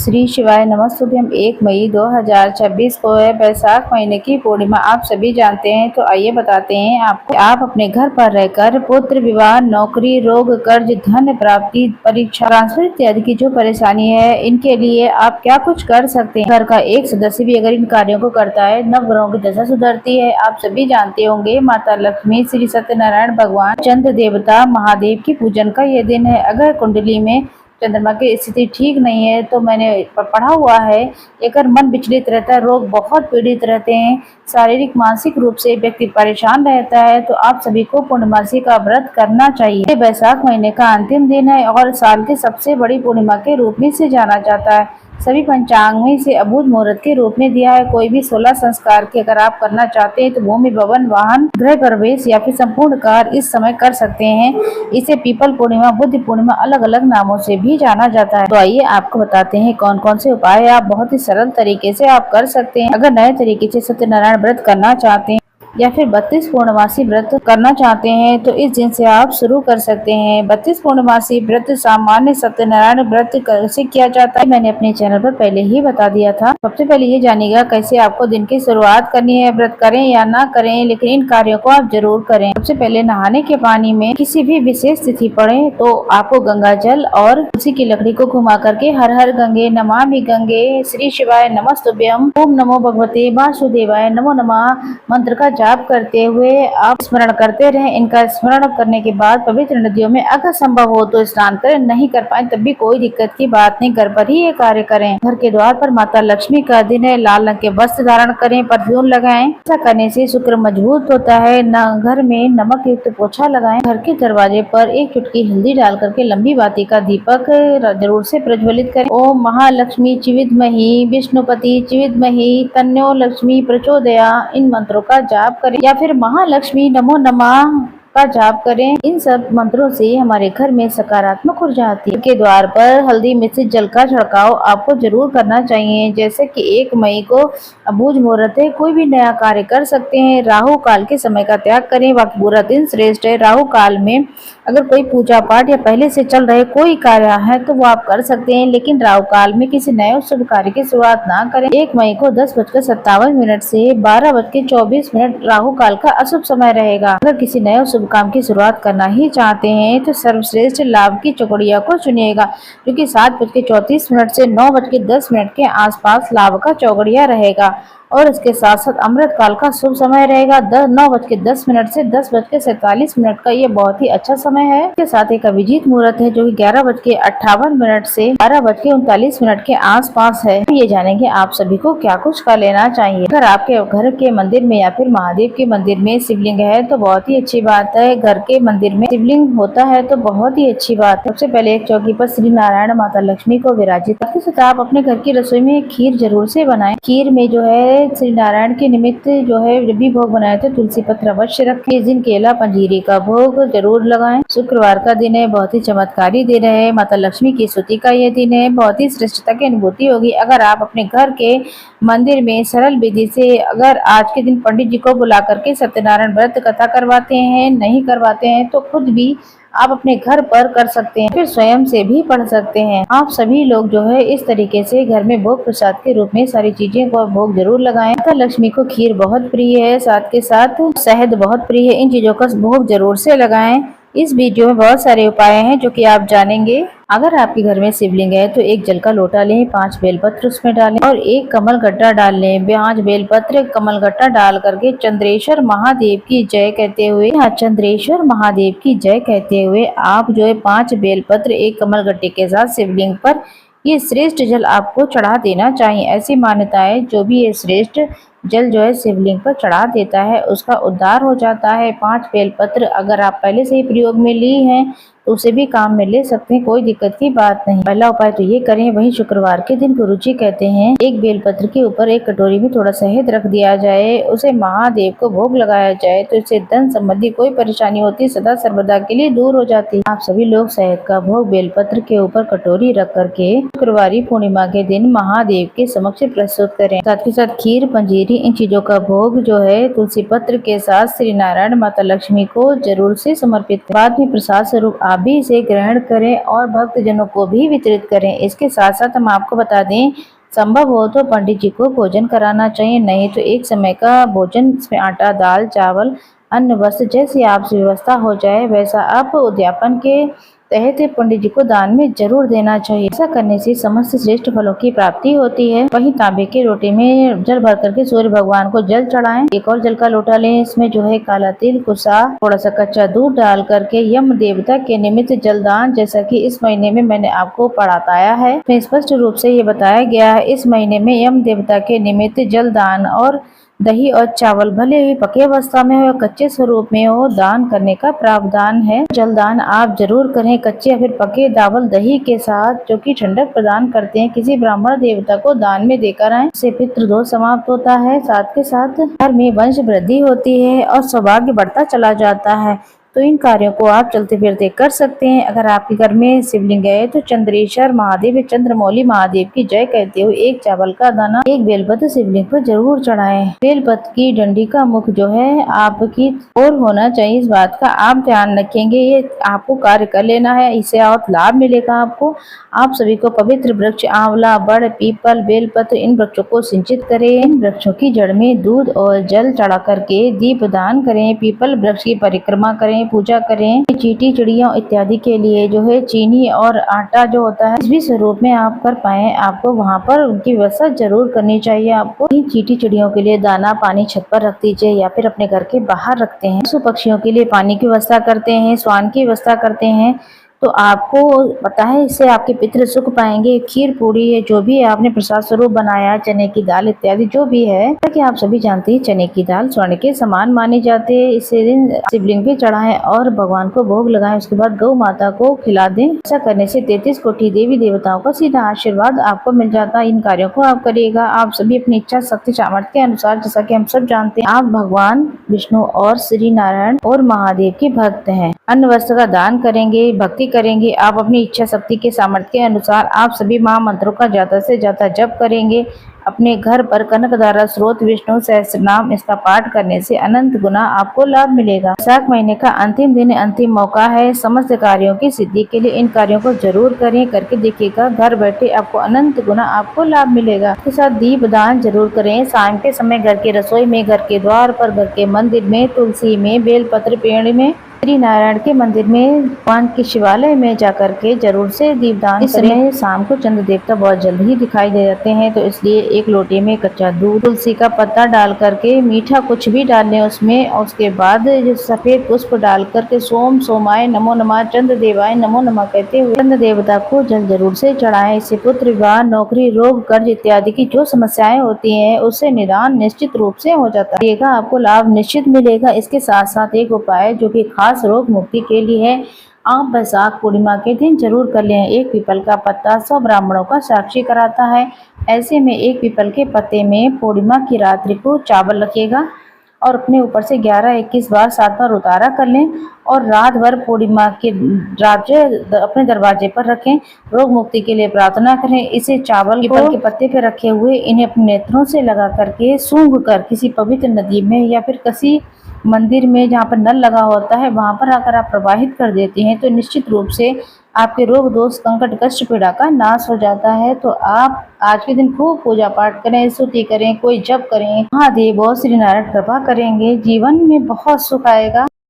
श्री शिवाय नमस्तुभ्यम। 1 मई 2026 को है बैसाख महीने की पूर्णिमा। आप सभी जानते हैं, तो आइए बताते हैं आपको। आप अपने घर पर रहकर पुत्र विवाह, नौकरी, रोग, कर्ज, धन प्राप्ति, परीक्षा, ट्रांसफर इत्यादि की जो परेशानी है, इनके लिए आप क्या कुछ कर सकते हैं। घर का एक सदस्य भी अगर इन कार्यों को करता है, नवग्रहों की दशा सुधरती है। आप सभी जानते होंगे, माता लक्ष्मी, श्री सत्यनारायण भगवान, चंद्र देवता, महादेव की पूजन का ये दिन है। अगर कुंडली में चंद्रमा की स्थिति ठीक नहीं है, तो मैंने पढ़ा हुआ है, अगर मन विचलित रहता है, रोग बहुत पीड़ित रहते हैं, शारीरिक मानसिक रूप से व्यक्ति परेशान रहता है, तो आप सभी को पूर्णमासी का व्रत करना चाहिए। ये बैसाख महीने का अंतिम दिन है और साल की सबसे बड़ी पूर्णिमा के रूप में से जाना जाता है। सभी पंचांग में इसे अबूझ मुहूर्त के रूप में दिया है। कोई भी 16 संस्कार के अगर आप करना चाहते हैं, तो भूमि, भवन, वाहन, गृह प्रवेश या फिर संपूर्ण कार्य इस समय कर सकते हैं। इसे पीपल पूर्णिमा, बुद्ध पूर्णिमा अलग अलग नामों से भी जाना जाता है। तो आइए आपको बताते हैं कौन कौन से उपाय आप बहुत ही सरल तरीके से आप कर सकते हैं। अगर नए तरीके से सत्यनारायण व्रत करना चाहते हैं या फिर 32 पूर्णमासी व्रत करना चाहते हैं, तो इस दिन से आप शुरू कर सकते हैं। 32 पूर्णमासी व्रत सामान्य सत्यनारायण व्रत कैसे किया जाता है, मैंने अपने चैनल पर पहले ही बता दिया था। सबसे पहले ये जानिएगा कैसे आपको दिन की शुरुआत करनी है। व्रत करें या ना करें, लेकिन इन कार्यों को आप जरूर करें। सबसे पहले नहाने के पानी में किसी भी विशेष तिथि पड़े, तो आपको गंगा जल और तुलसी की लकड़ी को घुमा करके हर हर गंगे, नमामि गंगे, श्री शिवाय नमस्तुभ्यम, ओम नमो भगवते वासुदेवाय नमो नमः मंत्र का जाप करते हुए आप स्मरण करते रहें। इनका स्मरण करने के बाद पवित्र नदियों में अगर संभव हो तो स्नान करें, नहीं कर पाए तब भी कोई दिक्कत की बात नहीं, घर पर ही ये कार्य करें। घर के द्वार पर माता लक्ष्मी का दिन है, लाल रंग के वस्त्र धारण करें, परफ्यूम लगाएं। ऐसा करने से शुक्र मजबूत होता है। न घर में नमक युक्त पोछा लगाएं। घर के दरवाजे पर एक चुटकी हल्दी डाल करके लंबी बाती का दीपक जरूर से प्रज्वलित करें। ओम महालक्ष्मी चिविद्महि विष्णुपति चिविद्महि तन्नो लक्ष्मी प्रचोदया, इन मंत्रों का जाप करें या फिर महालक्ष्मी नमो नमः का जाप करें। इन सब मंत्रों से हमारे घर में सकारात्मक ऊर्जा आती है। के द्वार पर हल्दी मिश्रित जल का छिड़काव आपको जरूर करना चाहिए। जैसे कि 1 मई को अबूझ मुहूर्त है, कोई भी नया कार्य कर सकते हैं। राहु काल के समय का त्याग करें, बाकी पूरा दिन श्रेष्ठ है। राहु काल में अगर कोई पूजा पाठ या पहले से चल रहे कोई कार्य है, तो वो आप कर सकते हैं, लेकिन राहु काल में किसी नए शुभ कार्य की शुरुआत ना करें। 1 मई को 10:57 से 12:24 राहु काल का अशुभ समय रहेगा। अगर किसी नए शुभ काम की शुरुआत करना ही चाहते हैं, तो सर्वश्रेष्ठ लाभ की चौकड़िया को चुनिएगा, क्योंकि 7:34 से 9:10 के आसपास लाभ का चौकड़िया रहेगा। और इसके साथ साथ अमृत काल का शुभ समय रहेगा। 9:10 से 10:47 का ये बहुत ही अच्छा समय है। इसके साथ एक अभिजीत मुहूर्त है, जो कि 11:58 से 12:39 के आसपास है। ये जानेंगे आप सभी को क्या कुछ कर लेना चाहिए। अगर आपके घर के मंदिर में या फिर महादेव के मंदिर में शिवलिंग है, तो बहुत ही अच्छी बात है। घर के मंदिर में शिवलिंग होता है तो बहुत ही अच्छी बात है। सबसे पहले एक चौकी पर श्री नारायण, माता लक्ष्मी को विराजित करके आप अपने घर की रसोई में खीर जरूर से बनाएं। खीर में जो है श्री नारायण के निमित्त जो है जब भी भोग बनाए थे, तुलसी पत्र अवश्य रखें। इस दिन केला पंजीरी का भोग जरूर लगाएं। शुक्रवार का दिन है, बहुत ही चमत्कारी दिन है। माता लक्ष्मी की स्तुति का यह दिन है, बहुत ही श्रेष्ठता की अनुभूति होगी। अगर आप अपने घर के मंदिर में सरल विधि से अगर आज के दिन पंडित जी को बुला करके सत्यनारायण व्रत कथा करवाते हैं, नहीं करवाते हैं, तो खुद भी आप अपने घर पर कर सकते हैं, फिर स्वयं से भी पढ़ सकते हैं। आप सभी लोग जो है इस तरीके से घर में भोग प्रसाद के रूप में सारी चीजें को भोग जरूर लगाएं। माता लक्ष्मी को खीर बहुत प्रिय है, साथ के साथ शहद बहुत प्रिय है। इन चीजों का भोग जरूर से लगाएं। इस वीडियो में बहुत सारे उपाय हैं जो कि आप जानेंगे। अगर आपके घर में शिवलिंग है, तो एक जल का लोटा लें, 5 बेलपत्र उसमें डालें और एक कमल गट्टा डाल लें। 5 बेलपत्र कमल गट्टा डाल करके चंद्रेश्वर महादेव की जय कहते हुए, चंद्रेश्वर महादेव की जय कहते हुए आप जो है 5 बेलपत्र एक कमल गट्टे के साथ शिवलिंग पर ये श्रेष्ठ जल आपको चढ़ा देना चाहिए। ऐसी मान्यता है, जो भी ये श्रेष्ठ जल जो है शिवलिंग पर चढ़ा देता है, उसका उद्धार हो जाता है। 5 बेलपत्र अगर आप पहले से ही प्रयोग में ली हैं, तो उसे भी काम में ले सकते हैं, कोई दिक्कत की बात नहीं। पहला उपाय तो ये करें। वहीं शुक्रवार के दिन को रुचि कहते हैं। एक बेलपत्र के ऊपर एक कटोरी में थोड़ा शहद रख दिया जाए, उसे महादेव को भोग लगाया जाए, तो इससे धन संबंधी कोई परेशानी होती सदा सर्वदा के लिए दूर हो जाती है। आप सभी लोग शहद का भोग बेलपत्र के ऊपर कटोरी रख करके शुक्रवारी पूर्णिमा के दिन महादेव के समक्ष प्रस्तुत करें। साथ ही साथ खीर पंजीरी बेटी इन चीजों का भोग जो है तुलसी पत्र के साथ श्री नारायण माता लक्ष्मी को जरूर से समर्पित करें। बाद में प्रसाद स्वरूप आप भी इसे ग्रहण करें और भक्तजनों को भी वितरित करें। इसके साथ साथ हम आपको बता दें, संभव हो तो पंडित जी को भोजन कराना चाहिए, नहीं तो एक समय का भोजन इसमें आटा, दाल, चावल, अन्न, वस्त्र जैसी आपसे व्यवस्था हो जाए वैसा आप उद्यापन के तहत पंडित जी को दान में जरूर देना चाहिए। ऐसा करने से समस्त श्रेष्ठ फलों की प्राप्ति होती है। वहीं तांबे के लोटे में जल भर करके सूर्य भगवान को जल चढ़ाएं। एक और जल का लोटा लें, इसमें जो है काला तिल, कुसा, थोड़ा सा कच्चा दूध डाल करके यम देवता के निमित्त जलदान, जैसा कि इस महीने में मैंने आपको पढ़ाया है, इसमें स्पष्ट रूप से ये बताया गया है इस महीने में यम देवता के निमित्त जलदान और दही और चावल भले ही पके अवस्था में हो या कच्चे स्वरूप में हो, दान करने का प्रावधान है। जलदान आप जरूर करें कच्चे या फिर पके चावल दही के साथ, जो कि ठंडक प्रदान करते हैं। किसी ब्राह्मण देवता को दान में देकर आए, इससे पितृदोष समाप्त होता है, साथ के साथ घर में वंश वृद्धि होती है और सौभाग्य बढ़ता चला जाता है। तो इन कार्यों को आप चलते फिरते कर सकते हैं। अगर आपके घर में शिवलिंग है तो चंद्रेश्वर महादेव या चंद्रमौली महादेव की जय कहते हुए एक चावल का दाना एक बेलपत्र शिवलिंग पर जरूर चढ़ाएं। बेलपत्र की डंडी का मुख जो है आपकी ओर होना चाहिए, इस बात का आप ध्यान रखेंगे। ये आपको कार्य कर लेना है, इससे और लाभ मिलेगा आपको। आप सभी को पवित्र वृक्ष आंवला, बड़, पीपल, बेलपत्र इन वृक्षों को सिंचित करें। इन वृक्षों की जड़ में दूध और जल चढ़ा करके दीप दान करें। पीपल वृक्ष की परिक्रमा करें, पूजा करें। चींटी चिड़ियों इत्यादि के लिए जो है चीनी और आटा जो होता है, इस भी स्वरूप में आप कर पाए, आपको वहाँ पर उनकी व्यवस्था जरूर करनी चाहिए। आपको चींटी चिड़ियों के लिए दाना पानी छत पर रख दीजिए या फिर अपने घर के बाहर रखते हैं। पशु पक्षियों के लिए पानी की व्यवस्था करते हैं, स्वान की व्यवस्था करते हैं, तो आपको पता है इससे आपके पितृ सुख पाएंगे। खीर पूरी है जो भी आपने प्रसाद स्वरूप बनाया, चने की दाल इत्यादि जो भी है, कि आप सभी जानते हैं चने की दाल स्वर्ण के समान माने जाते हैं। इसे दिन शिवलिंग पे चढ़ाएं और भगवान को भोग लगाएं, उसके बाद गौ माता को खिला दें। ऐसा करने से 33 कोटि देवी देवताओं का सीधा आशीर्वाद आपको मिल जाता है। इन कार्यों को आप करिएगा। आप सभी अपनी इच्छा शक्ति सामर्थ्य के अनुसार, जैसा कि हम सब जानते हैं, आप भगवान विष्णु और श्री नारायण और महादेव के भक्त हैं। अन्न वस्त्र का दान करेंगे, भक्ति करेंगे। आप अपनी इच्छा शक्ति के सामर्थ्य के अनुसार आप सभी महामंत्रों का ज्यादा से ज्यादा जप करेंगे। अपने घर पर कनकधारा स्रोत विष्णु सहस्त्रनाम इसका पाठ करने से अनंत गुना आपको लाभ मिलेगा। वैशाख महीने का अंतिम दिन, अंतिम मौका है समस्त कार्यों की सिद्धि के लिए। इन कार्यों को जरूर करें, करके देखिएगा, घर बैठे आपको अनंत गुना आपको लाभ मिलेगा। इसके साथ दीप दान जरूर करें। शाम के समय घर की रसोई में, घर के द्वार पर, घर के मंदिर में, तुलसी में, बेलपत्र पेड़ में, श्री नारायण के मंदिर में, भगवान के शिवालय में जाकर के जरूर से दीपदान करें। शाम को चंद्र देवता बहुत जल्द ही दिखाई दे जाते हैं, तो इसलिए एक लोटे में कच्चा दूध, तुलसी का पत्ता डाल करके, मीठा कुछ भी डाल लें उसमें, और उसके बाद जो सफेद पुष्प डाल करके सोम सोमाय नमो नमः, चंद्र देवाय नमो नमः कहते हुए चंद्र देवता को जल जरूर से चढ़ाएं। इससे पुत्र, विवाह, नौकरी, रोग, कर्ज इत्यादि की जो समस्याएं होती हैं उससे निदान निश्चित रूप से हो जाता है। आपको लाभ निश्चित मिलेगा। इसके साथ साथ एक उपाय जो कि खास रोग मुक्ति के लिए है, आप वैशाख पूर्णिमा के दिन जरूर कर लें। एक पीपल का पत्ता 100 ब्राह्मणों का साक्षी कराता है। ऐसे में एक पीपल के पत्ते में पूर्णिमा की रात्रि को चावल रखिएगा और अपने ऊपर से 11-21 बार 7 बार उतारा कर लें और रात भर पूर्णिमा की रात अपने दरवाजे पर रखें। रोग मुक्ति के लिए प्रार्थना करें। इसे चावल पीपल के पत्ते पे रखे हुए इन्हें अपने नेत्रों से लगा करके सूंघ कर किसी पवित्र नदी में या फिर किसी मंदिर में जहाँ पर नल लगा होता है वहां पर आकर आप प्रवाहित कर देते हैं, तो निश्चित रूप से आपके रोग दोष संकट कष्ट पीड़ा का नाश हो जाता है। तो आप आज के दिन खूब पूजा पाठ करें, स्तुति करें, कोई जप करें। महादेव और श्री नारायण कृपा करेंगे, जीवन में बहुत सुख आएगा।